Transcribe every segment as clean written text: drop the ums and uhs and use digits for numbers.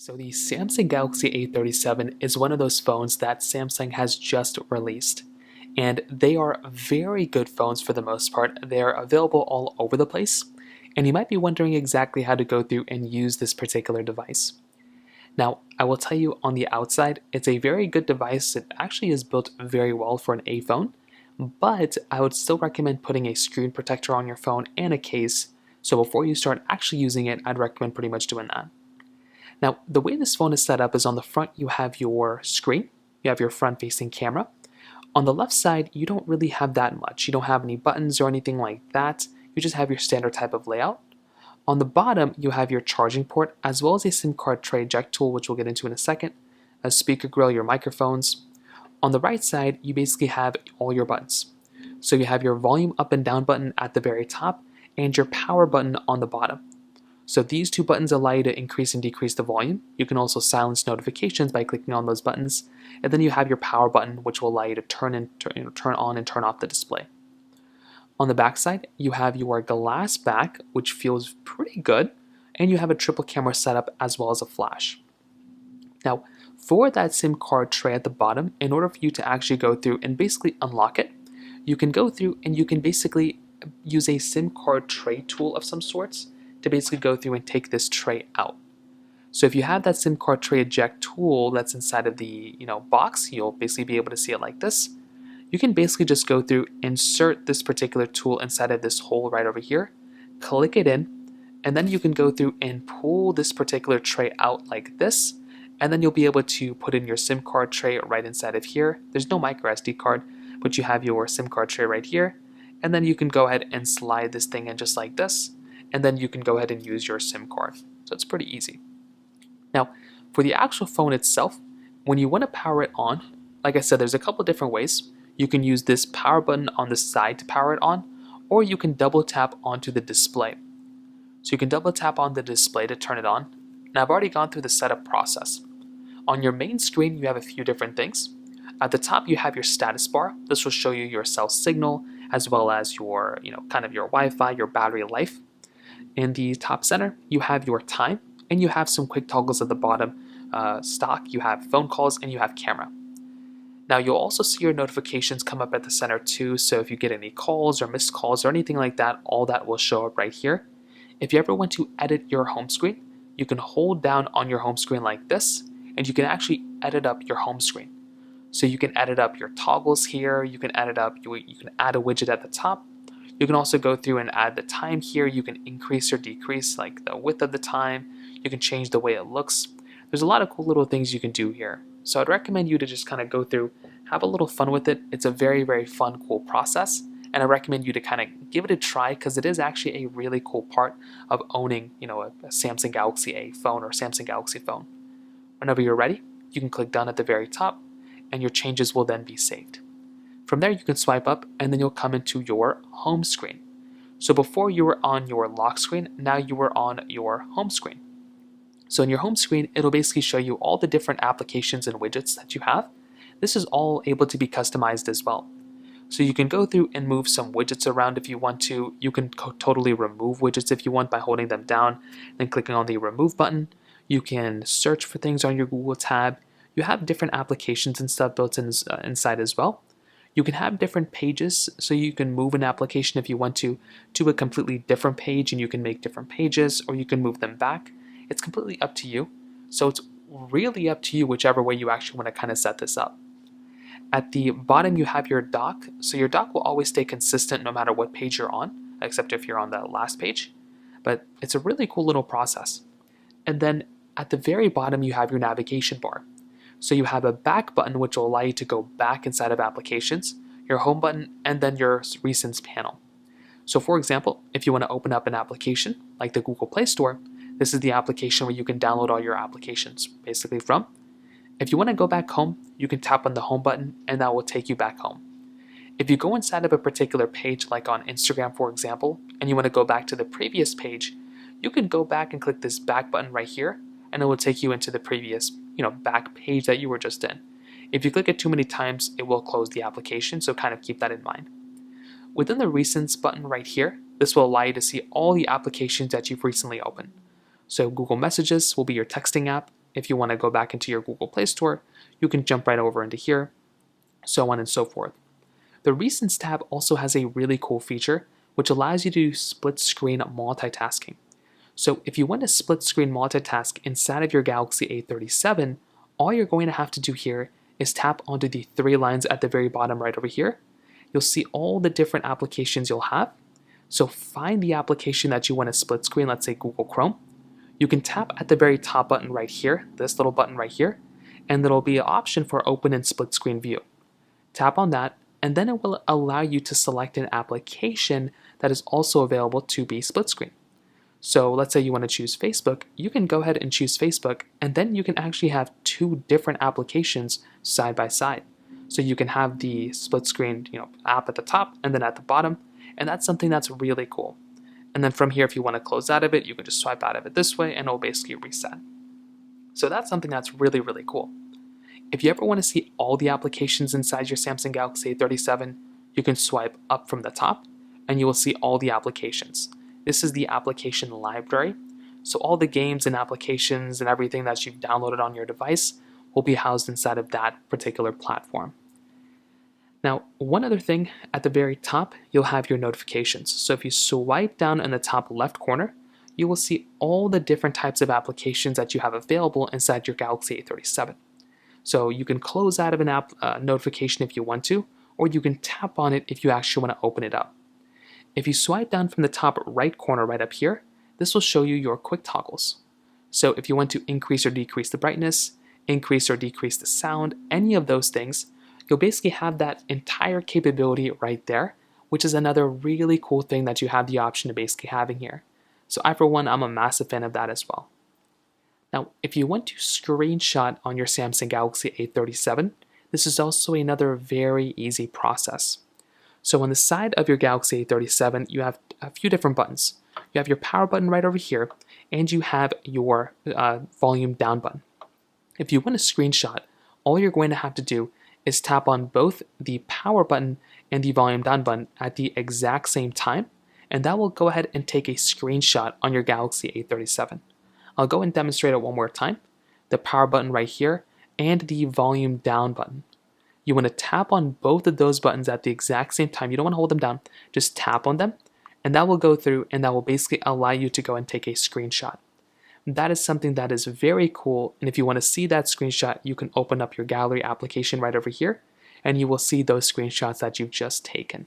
So the Samsung Galaxy A37 is one of those phones that Samsung has just released. And they are very good phones for the most part. They're available all over the place. And you might be wondering exactly how to go through and use this particular device. Now, I will tell you on the outside, it's a very good device. It actually is built very well for an A phone. But I would still recommend putting a screen protector on your phone and a case. So before you start actually using it, I'd recommend pretty much doing that. Now, the way this phone is set up is on the front you have your screen, you have your front-facing camera. On the left side, you don't really have that much. You don't have any buttons or anything like that. You just have your standard type of layout. On the bottom, you have your charging port, as well as a SIM card tray eject tool, which we'll get into in a second, a speaker grill, your microphones. On the right side, you basically have all your buttons. So you have your volume up and down button at the very top, and your power button on the bottom. So these two buttons allow you to increase and decrease the volume. You can also silence notifications by clicking on those buttons. And then you have your power button, which will allow you to turn on and turn off the display. On the back side, you have your glass back, which feels pretty good, and you have a triple camera setup as well as a flash. Now, for that SIM card tray at the bottom, in order for you to actually go through and basically unlock it, you can go through and you can basically use a SIM card tray tool of some sorts to basically go through and take this tray out. So if you have that SIM card tray eject tool that's inside of the box, you'll basically be able to see it like this. You can basically just go through, insert this particular tool inside of this hole right over here, click it in, and then you can go through and pull this particular tray out like this, and then you'll be able to put in your SIM card tray right inside of here. There's no micro SD card, but you have your SIM card tray right here, and then you can go ahead and slide this thing in just like this, and then you can go ahead and use your SIM card. So it's pretty easy. Now, for the actual phone itself, when you want to power it on, like I said, there's a couple different ways. You can use this power button on the side to power it on, or you can double tap onto the display. So you can double tap on the display to turn it on. Now I've already gone through the setup process. On your main screen, you have a few different things. At the top, you have your status bar. This will show you your cell signal, as well as your, kind of your Wi-Fi, your battery life. In the top center, you have your time, and you have some quick toggles at the bottom. Stock, you have phone calls, and you have camera. Now you'll also see your notifications come up at the center too, so if you get any calls or missed calls or anything like that, all that will show up right here. If you ever want to edit your home screen, you can hold down on your home screen like this, and you can actually edit up your home screen. So you can edit up your toggles here, you can edit up, you can add a widget at the top. You can also go through and add the time here. You can increase or decrease like the width of the time. You can change the way it looks. There's a lot of cool little things you can do here. So I'd recommend you to just kind of go through, have a little fun with it. It's a very, very fun, cool process. And I recommend you to kind of give it a try because it is actually a really cool part of owning, a Samsung Galaxy A phone or Samsung Galaxy phone. Whenever you're ready, you can click done at the very top and your changes will then be saved. From there, you can swipe up and then you'll come into your home screen. So before you were on your lock screen, now you are on your home screen. So in your home screen, it'll basically show you all the different applications and widgets that you have. This is all able to be customized as well. So you can go through and move some widgets around if you want to. You can totally remove widgets if you want by holding them down and clicking on the remove button. You can search for things on your Google tab. You have different applications and stuff built in, inside as well. You can have different pages, so you can move an application if you want to a completely different page, and you can make different pages, or you can move them back. It's completely up to you. So it's really up to you whichever way you actually want to kind of set this up. At the bottom, you have your dock. So your dock will always stay consistent no matter what page you're on, except if you're on the last page. But it's a really cool little process. And then at the very bottom, you have your navigation bar. So you have a back button, which will allow you to go back inside of applications, your home button, and then your recents panel. So for example, if you want to open up an application like the Google Play Store, this is the application where you can download all your applications basically from. If you want to go back home, you can tap on the home button and that will take you back home. If you go inside of a particular page, like on Instagram for example, and you want to go back to the previous page, you can go back and click this back button right here and it will take you into the previous back page that you were just in. If you click it too many times, it will close the application, so kind of keep that in mind. Within the Recents button right here, this will allow you to see all the applications that you've recently opened. So Google Messages will be your texting app, if you want to go back into your Google Play Store, you can jump right over into here, so on and so forth. The Recents tab also has a really cool feature which allows you to do split screen multitasking. So if you want to split screen multitask inside of your Galaxy A37, all you're going to have to do here is tap onto the three lines at the very bottom right over here. You'll see all the different applications you'll have. So find the application that you want to split screen, let's say Google Chrome. You can tap at the very top button right here, this little button right here, and there'll be an option for open and split screen view. Tap on that, and then it will allow you to select an application that is also available to be split screen. So let's say you want to choose Facebook, you can go ahead and choose Facebook, and then you can actually have two different applications side by side. So you can have the split screen, app at the top and then at the bottom, and that's something that's really cool. And then from here, if you want to close out of it, you can just swipe out of it this way and it'll basically reset. So that's something that's really, really cool. If you ever want to see all the applications inside your Samsung Galaxy A37, you can swipe up from the top and you will see all the applications. This is the application library. So all the games and applications and everything that you've downloaded on your device will be housed inside of that particular platform. Now, one other thing, at the very top, you'll have your notifications. So if you swipe down in the top left corner, you will see all the different types of applications that you have available inside your Galaxy A37. So you can close out of an app notification if you want to, or you can tap on it if you actually want to open it up. If you swipe down from the top right corner right up here, this will show you your quick toggles. So if you want to increase or decrease the brightness, increase or decrease the sound, any of those things, you'll basically have that entire capability right there, which is another really cool thing that you have the option of basically having here. So I, for one, I'm a massive fan of that as well. Now, if you want to screenshot on your Samsung Galaxy A37, this is also another very easy process. So on the side of your Galaxy A37, you have a few different buttons. You have your power button right over here, and you have your volume down button. If you want to screenshot, all you're going to have to do is tap on both the power button and the volume down button at the exact same time, and that will go ahead and take a screenshot on your Galaxy A37. I'll go and demonstrate it one more time. The power button right here and the volume down button. You want to tap on both of those buttons at the exact same time. You don't want to hold them down, just tap on them, and that will go through and that will basically allow you to go and take a screenshot. That is something that is very cool, and if you want to see that screenshot, you can open up your gallery application right over here, and you will see those screenshots that you've just taken.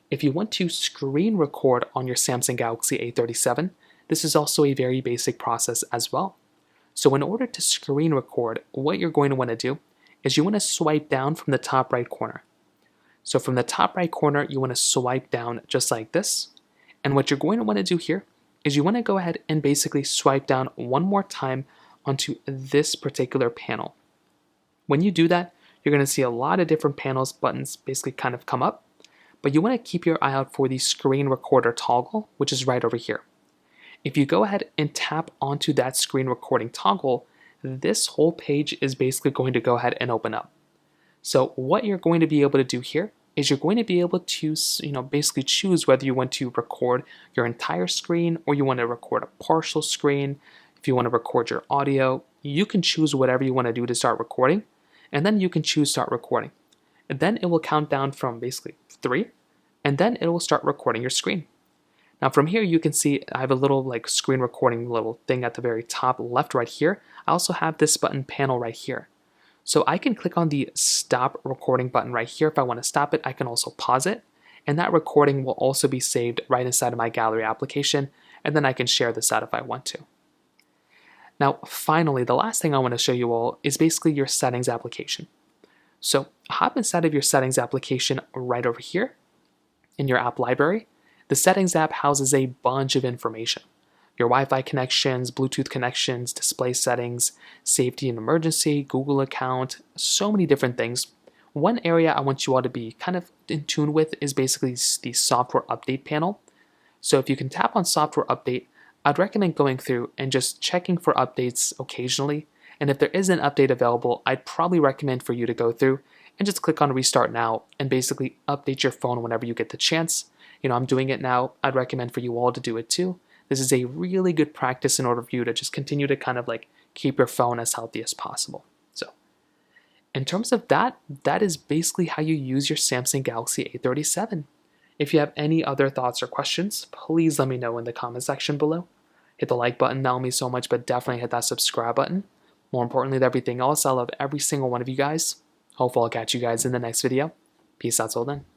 If you want to screen record on your Samsung Galaxy A37, this is also a very basic process as well. So in order to screen record, what you're going to want to do is you want to swipe down from the top right corner. So from the top right corner, you want to swipe down just like this. And what you're going to want to do here is you want to go ahead and basically swipe down one more time onto this particular panel. When you do that, you're going to see a lot of different panels, buttons basically kind of come up, but you want to keep your eye out for the screen recorder toggle, which is right over here. If you go ahead and tap onto that screen recording toggle, this whole page is basically going to go ahead and open up. So what you're going to be able to do here is you're going to be able to basically choose whether you want to record your entire screen or you want to record a partial screen. If you want to record your audio, you can choose whatever you want to do to start recording, and then you can choose start recording. And then it will count down from basically 3, and then it will start recording your screen. Now from here you can see I have a little screen recording little thing at the very top left right here. I also have this button panel right here. So I can click on the stop recording button right here. If I want to stop it, I can also pause it, and that recording will also be saved right inside of my gallery application, and then I can share this out if I want to. Now finally, the last thing I want to show you all is basically your settings application. So hop inside of your settings application right over here in your app library. The settings app houses a bunch of information. Your Wi-Fi connections, Bluetooth connections, display settings, safety and emergency, Google account, so many different things. One area I want you all to be kind of in tune with is basically the software update panel. So if you can tap on software update, I'd recommend going through and just checking for updates occasionally. And if there is an update available, I'd probably recommend for you to go through and just click on restart now and basically update your phone whenever you get the chance. I'm doing it now. I'd recommend for you all to do it too. This is a really good practice in order for you to just continue to kind of keep your phone as healthy as possible. So in terms of that, that is basically how you use your Samsung Galaxy A37. If you have any other thoughts or questions, please let me know in the comment section below. Hit the like button, that'll mean so much, but definitely hit that subscribe button. More importantly than everything else, I love every single one of you guys. Hopefully I'll catch you guys in the next video. Peace out till then.